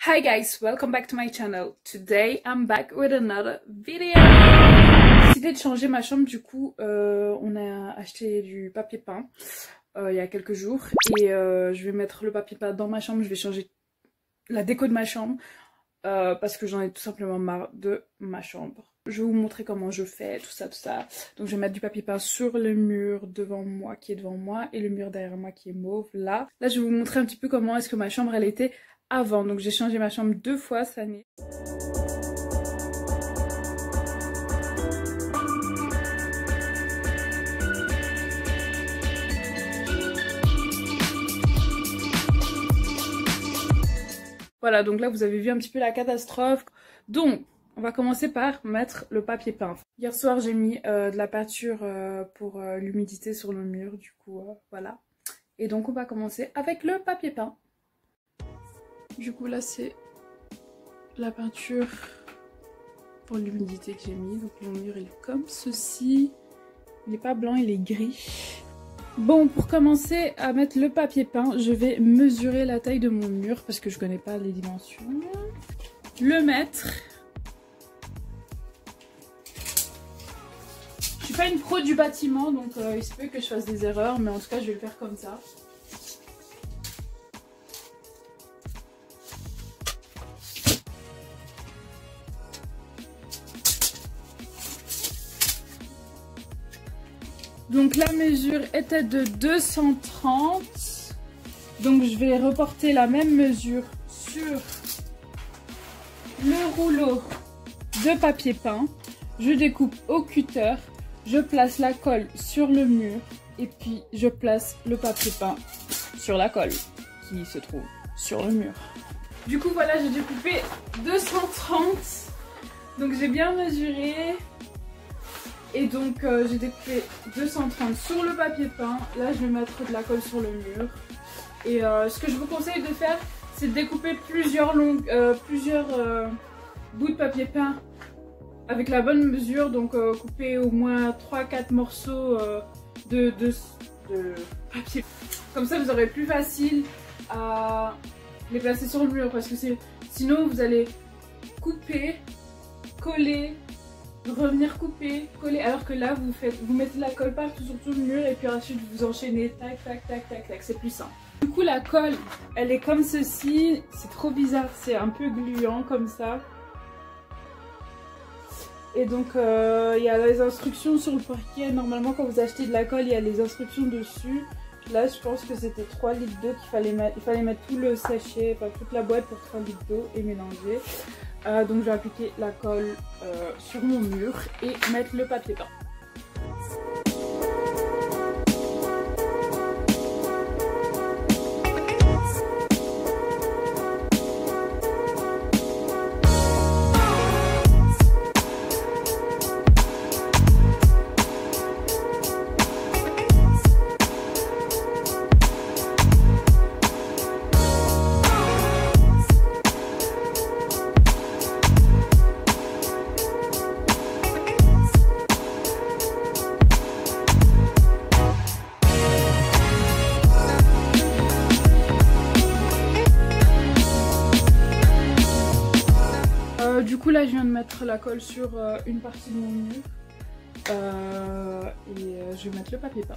Hi guys, welcome back to my channel. Today I'm back with another video. J'ai décidé de changer ma chambre, du coup on a acheté du papier peint il y a quelques jours et je vais mettre le papier peint dans ma chambre. Je vais changer la déco de ma chambre parce que j'en ai tout simplement marre de ma chambre. Je vais vous montrer comment je fais, tout ça. Donc je vais mettre du papier peint sur le mur devant moi, qui est devant moi, et le mur derrière moi qui est mauve, là. Là je vais vous montrer un petit peu comment est-ce que ma chambre elle était avant. Donc j'ai changé ma chambre 2 fois cette année. Voilà, donc là vous avez vu un petit peu la catastrophe. Donc on va commencer par mettre le papier peint. Hier soir j'ai mis de la peinture pour l'humidité sur le mur, du coup voilà. Et donc on va commencer avec le papier peint. Du coup là c'est la peinture pour l'humidité que j'ai mis. Donc mon mur il est comme ceci. Il n'est pas blanc, il est gris. Bon, pour commencer à mettre le papier peint, je vais mesurer la taille de mon mur parce que je connais pas les dimensions. Le mettre. Je suis pas une pro du bâtiment, donc il se peut que je fasse des erreurs, mais en tout cas je vais le faire comme ça. Donc la mesure était de 230. Donc je vais reporter la même mesure sur le rouleau de papier peint. Je découpe au cutter. Je place la colle sur le mur. Et puis je place le papier peint sur la colle qui se trouve sur le mur. Du coup voilà, j'ai découpé 230. Donc j'ai bien mesuré. Et donc j'ai découpé 230 sur le papier peint. Là je vais mettre de la colle sur le mur. Et ce que je vous conseille de faire, c'est de découper plusieurs bouts de papier peint avec la bonne mesure. Donc couper au moins 3-4 morceaux de papier. Comme ça vous aurez plus facile à les placer sur le mur. Parce que sinon vous allez couper, coller, revenir couper, coller, alors que là vous mettez la colle partout sur tout le mur et puis ensuite vous enchaînez tac tac tac tac tac, c'est plus simple. Du coup la colle elle est comme ceci, c'est trop bizarre, c'est un peu gluant comme ça. Et donc il y a les instructions sur le parquet. Normalement quand vous achetez de la colle il y a les instructions dessus. Là je pense que c'était 3 litres d'eau qu'il fallait mettre. Il fallait mettre tout le sachet, enfin toute la boîte pour 3 litres d'eau et mélanger. Donc je vais appliquer la colle sur mon mur et mettre le papier peint. Du coup là je viens de mettre la colle sur une partie de mon mur et je vais mettre le papier peint.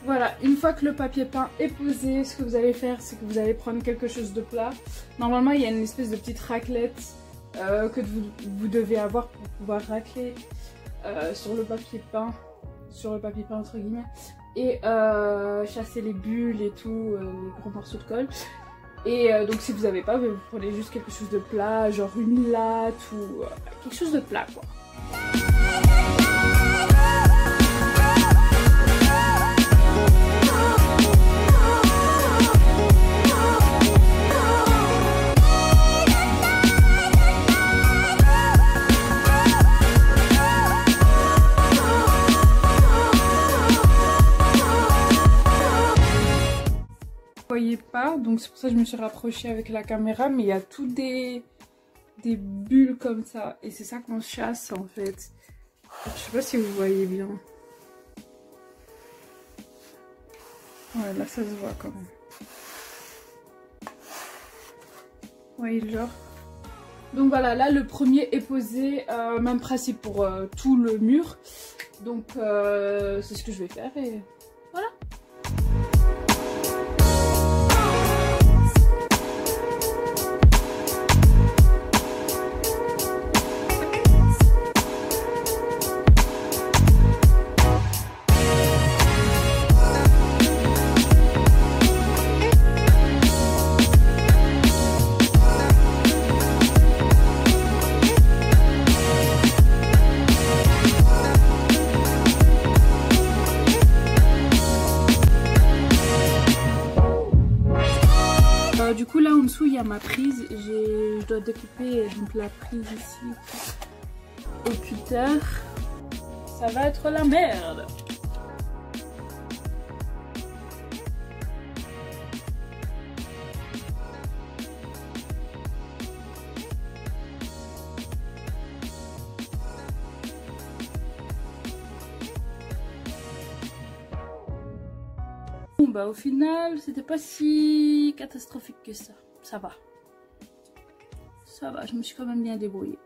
Voilà, une fois que le papier peint est posé, ce que vous allez faire, c'est que vous allez prendre quelque chose de plat. Normalement, il y a une espèce de petite raclette que vous devez avoir pour pouvoir racler sur le papier peint entre guillemets, et chasser les bulles et tout, les gros morceaux de colle. Et donc si vous n'avez pas, vous prenez juste quelque chose de plat, genre une latte ou quelque chose de plat quoi. Voyez pas, donc c'est pour ça que je me suis rapprochée avec la caméra, mais il y a tout des bulles comme ça et c'est ça qu'on chasse en fait. Je sais pas si vous voyez bien. Ouais, là ça se voit quand même. Vous voyez le genre. Donc voilà, là le premier est posé, même principe pour tout le mur. Donc c'est ce que je vais faire et voilà. Du coup là en dessous il y a ma prise, je dois découper donc la prise ici au cutter. Ça va être la merde. Bon bah au final c'était pas si catastrophique que ça. Ça va. Ça va, je me suis quand même bien débrouillée.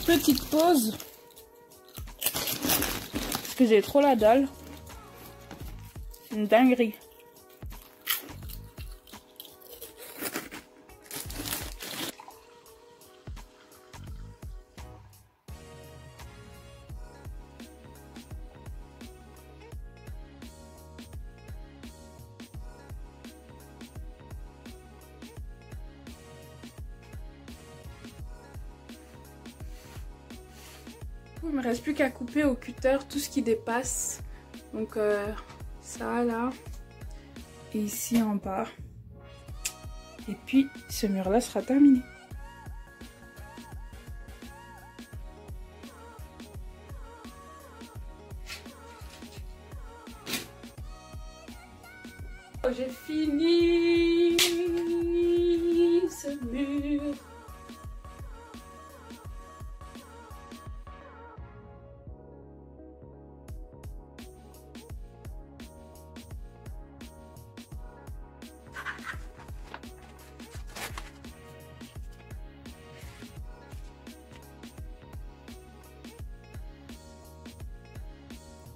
Petite pause. Parce que j'ai trop la dalle. Une dinguerie. Il me reste plus qu'à couper au cutter tout ce qui dépasse. Donc ça là. Et ici en bas. Et puis ce mur là sera terminé. Oh, j'ai fini ce mur.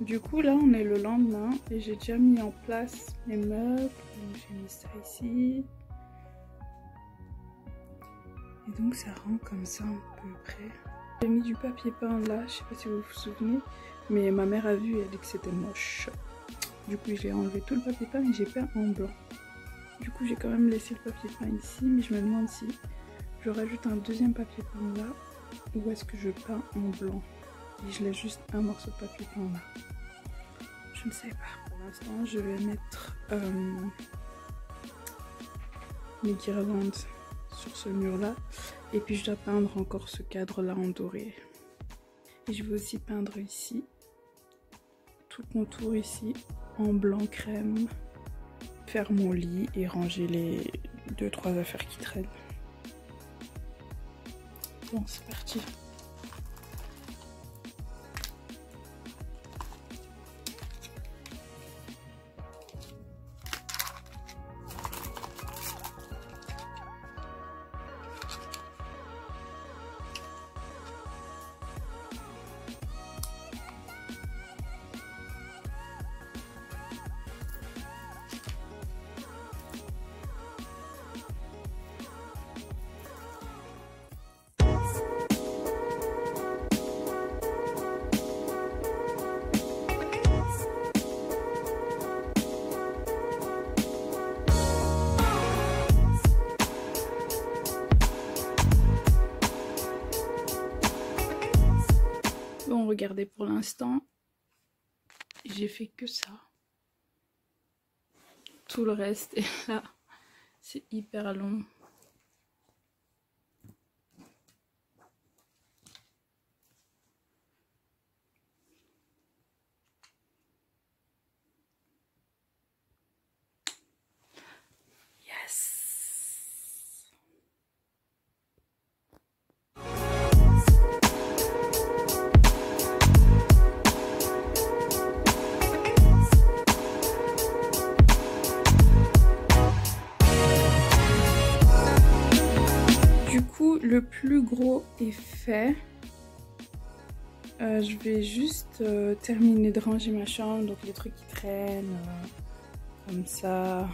Du coup là on est le lendemain et j'ai déjà mis en place mes meubles. J'ai mis ça ici. Et donc ça rend comme ça à peu près. J'ai mis du papier peint là, je sais pas si vous vous souvenez. Mais ma mère a vu et elle a dit que c'était moche. Du coup j'ai enlevé tout le papier peint et j'ai peint en blanc. Du coup j'ai quand même laissé le papier peint ici. Mais je me demande si je rajoute un deuxième papier peint là. Ou est-ce que je peins en blanc. Et je laisse juste un morceau de papier peint là. Je ne sais pas. Pour l'instant, je vais mettre mes guirlandes sur ce mur-là. Et puis, je dois peindre encore ce cadre-là en doré. Et je vais aussi peindre ici, tout le contour ici, en blanc crème. Faire mon lit et ranger les 2-3 affaires qui traînent. Bon, c'est parti. garder pour l'instant. J'ai fait que ça. Tout le reste est là. C'est hyper long. Le plus gros est fait. Je vais juste terminer de ranger ma chambre, donc les trucs qui traînent comme ça.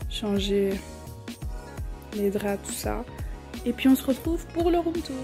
Changer les draps, tout ça. Et puis on se retrouve pour le room tour.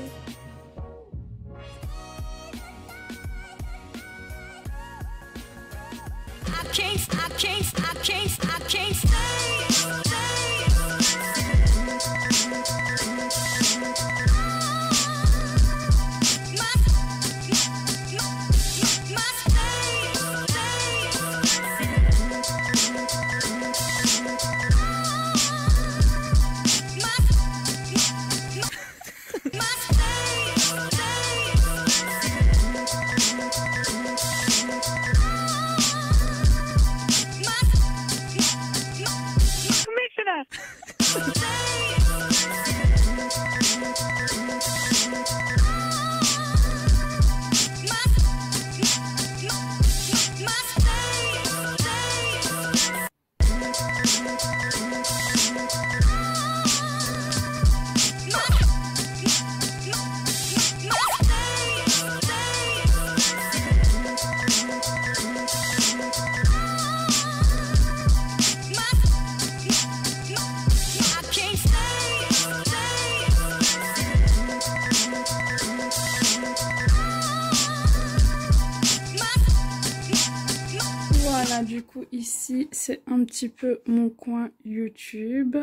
Voilà, du coup ici c'est un petit peu mon coin YouTube.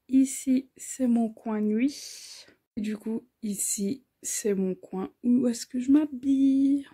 Ici c'est mon coin nuit. Et du coup ici c'est mon coin où est-ce que je m'habille.